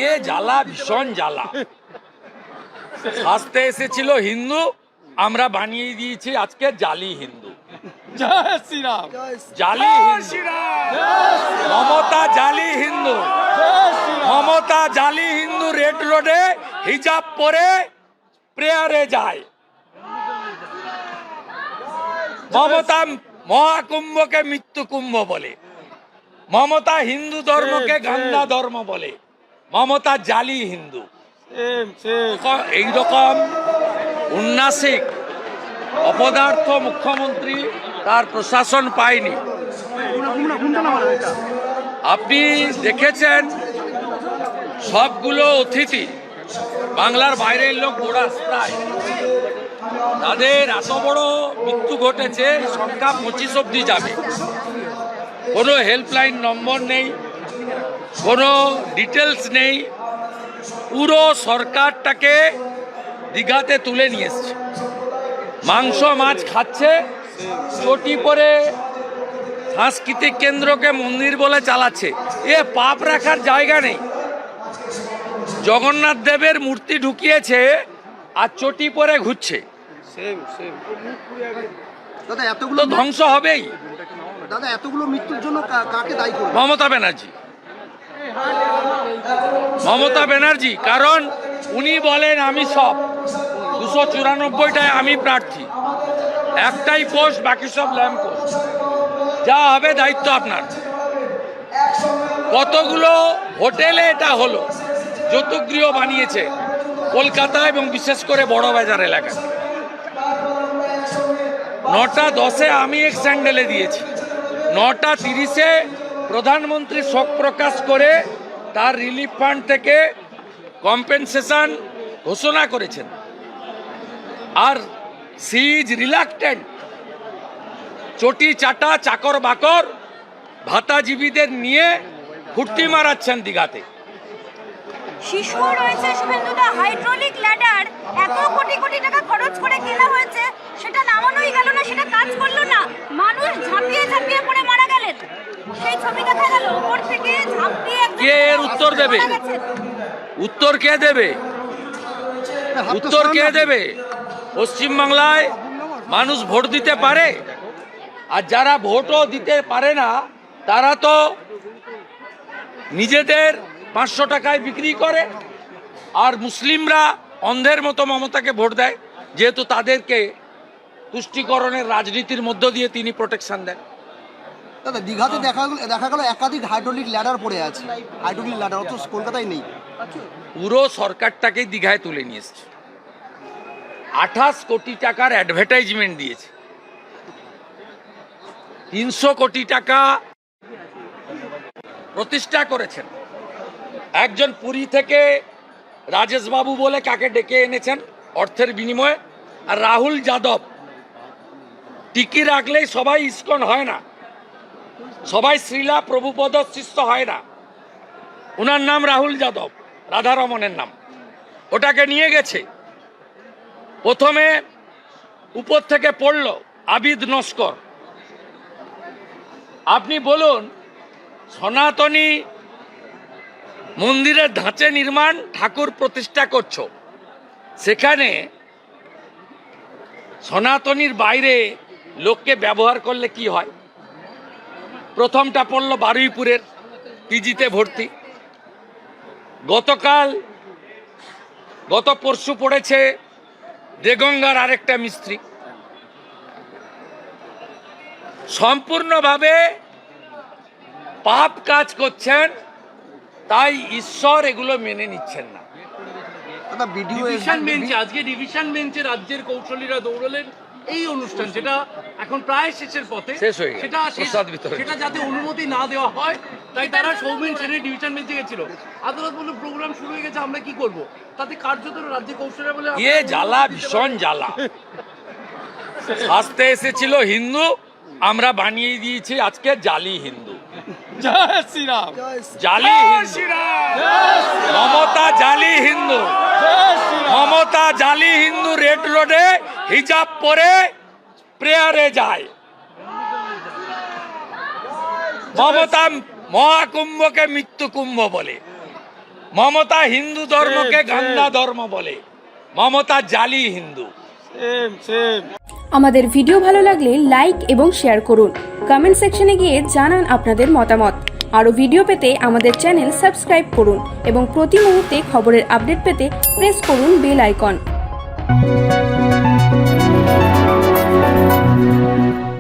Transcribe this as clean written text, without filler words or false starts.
ये জ্বালা ভীষণ জ্বালা। আসতে এসেছিল হিন্দু, আমরা বানিয়ে দিয়েছি আজকে জালি হিন্দু। জয় শ্রীরাম। জালি হিন্দু। মমতা জালি হিন্দু। মমতা জালি হিন্দু রেড রোডে হিজাব পরে প্রেয়ারে যায়। মমতা মহাকুম্ভকে মৃত্যু কুম্ভ বলে। মমতা হিন্দু ধর্মকে গান্দা ধর্ম বলে। মমতা জালি হিন্দু। এইরকম উন্নাসিক অপদার্থ মুখ্যমন্ত্রী তার প্রশাসন পায়নি। আপনি দেখেছেন সবগুলো অতিথি বাংলার বাইরের লোক গোড়াস্তায়, তাদের এত বড় মৃত্যু ঘটেছে, সংখ্যা 25 অব্দি যাবে। কোনো হেল্পলাইন নম্বর নেই, কোনো ডিটেলস নেই। পুরো সরকারটাকে দীঘাতে তুলে নিয়ে এসছে। মাংস মাছ খাচ্ছে, চটি পরে সাংস্কৃতিক কেন্দ্রকে মন্দির বলে চালাচ্ছে। এ পাপ রাখার জায়গা নেই। জগন্নাথ দেবের মূর্তি ঢুকিয়েছে আর চটি পরে ঘুরছে। দাদা এতগুলো তো ধ্বংস হবেই। দাদা এতগুলো মৃত্যুর জন্য কাকে দায়ী করবেন? মমতা ব্যানার্জি। মমতা ব্যানার্জি, কারণ উনি বলেন আমি সব 294টায় আমি প্রার্থী, একটাই পোস্ট, বাকি সব ল্যাম্প পোস্ট। যা হবে দায়িত্ব আপনার। কতগুলো হোটেলে এটা হলো, যৌতুকগৃহ বানিয়েছে কলকাতা এবং বিশেষ করে বড় বাজার এলাকায়। 9:10 আমি এক স্যান্ডেলে দিয়েছি, 9:30 প্রধানমন্ত্রী শোক প্রকাশ করে তার রিলিফ ফান্ড থেকে কম্পেনসেশন ঘোষণা করেছেন। আর সি ইজ রিলাক্টেন্ট। চটি চাটা চাকর বাকর ভাতাজীবীদের নিয়ে ফুর্তি মারাচ্ছেন দীঘাতে। শিশু রয়েছে শুভেন্দুদা, হাইড্রোলিক ল্যাডার এত কোটি কোটি টাকা খরচ করে কেনা হয়েছে, সেটা নামানোই গেল না, সেটা কাজ করলো না। মানুষ ঝাঁপিয়ে ঝাঁপিয়ে পড়ে মারা গেলেন। সেই ছবি দেখা গেল উপর থেকে ঝাঁপিয়ে। কে এর উত্তর দেবে? উত্তর কে দেবে? উত্তর কে দেবে? পশ্চিমবাংলায় মানুষ ভোট দিতে পারে, আর যারা ভোটও দিতে পারে না তারা তো নিজেদের 500 টাকায় বিক্রি করে। আর মুসলিমরা অন্ধের মতো মমতাকে ভোট দেয়, যেহেতু তাদেরকে তুষ্টিকরণের রাজনীতির মধ্য দিয়ে তিনি প্রোটেকশন দেন। দাদা দীঘাতে দেখা গেল একাধিক হাইড্রোলিক ল্যাডার পড়ে আছে। হাইড্রোলিক ল্যাডার অথচ কলকাতায় নেই। পুরো সরকারটাকেই দীঘায় তুলে নিয়ে এসছে। 28 কোটি টাকার অ্যাডভার্টাইজমেন্ট দিয়েছে, 300 কোটি টাকা প্রতিষ্ঠা করেছেন। একজন পুরী থেকে রাজেশ বাবু বলে কাকে ডেকে এনেছেন অর্থের বিনিময়ে। আর রাহুল যাদব, টিকি রাখলেই সবাই ইস্কন হয় না, সবাই শ্রীলা প্রভুপদ শিষ্য হয় না। ওনার নাম রাহুল যাদব, রাধারমনের নাম। ওটাকে নিয়ে গেছে, প্রথমে উপর থেকে পড়ল আবিদ নস্কর। আপনি বলুন, সনাতনী মন্দিরের ধাঁচে নির্মাণ, ঠাকুর প্রতিষ্ঠা করছো, সেখানে সনাতনীর বাইরে লোককে ব্যবহার করলে কি হয়? প্রথমটা পড়লো বারুইপুরের পিজিতে ভর্তি। গত পরশু পড়েছে দেগঙ্গার আরেকটা মিস্ত্রি। সম্পূর্ণভাবে পাপ কাজ করছেন, তাই ঈশ্বর এগুলো মেনে নিচ্ছেন না। ডিভিশন বেঞ্চে, আজকে ডিভিশন বেঞ্চে রাজ্যের কৌশলীরা দৌড়লেন এই অনুষ্ঠান, যেটা এখন প্রায় শেষের পথে, শেষ হয়ে গেছে, সেটা যাতে অনুমতি না দেওয়া হয়, তাই তারা সৌমেন সেনের ডিভিশন বেঞ্চে গেছিল। আদালত বলল প্রোগ্রাম শুরু হয়ে গেছে, আমরা কি করব? তাতে কার্যত রাজ্যের কৌশলীরা বলে এ জ্বালা ভীষণ জ্বালা। আসতে এসেছিল হিন্দু, আমরা বানিয়ে দিয়েছি আজকে জালি হিন্দু। জয় শ্রীরাম। জালি হিন্দু। মমতা জালি হিন্দু। মমতা জালি হিন্দু রেড রোডে হিজাব পরে প্রেয়ারে যায়। মমতা মহাকুম্ভকে মৃত্যু কুম্ভ বলে। মমতা হিন্দু ধর্মকে গান্দা ধর্ম বলে, মমতা জালি হিন্দু। আমাদের ভিডিও ভালো লাগলে লাইক এবং শেয়ার করুন। কমেন্ট সেকশনে গিয়ে জানান আপনাদের মতামত। আরও ভিডিও পেতে আমাদের চ্যানেল সাবস্ক্রাইব করুন এবং প্রতি মুহূর্তে খবরের আপডেট পেতে প্রেস করুন বেল আইকন।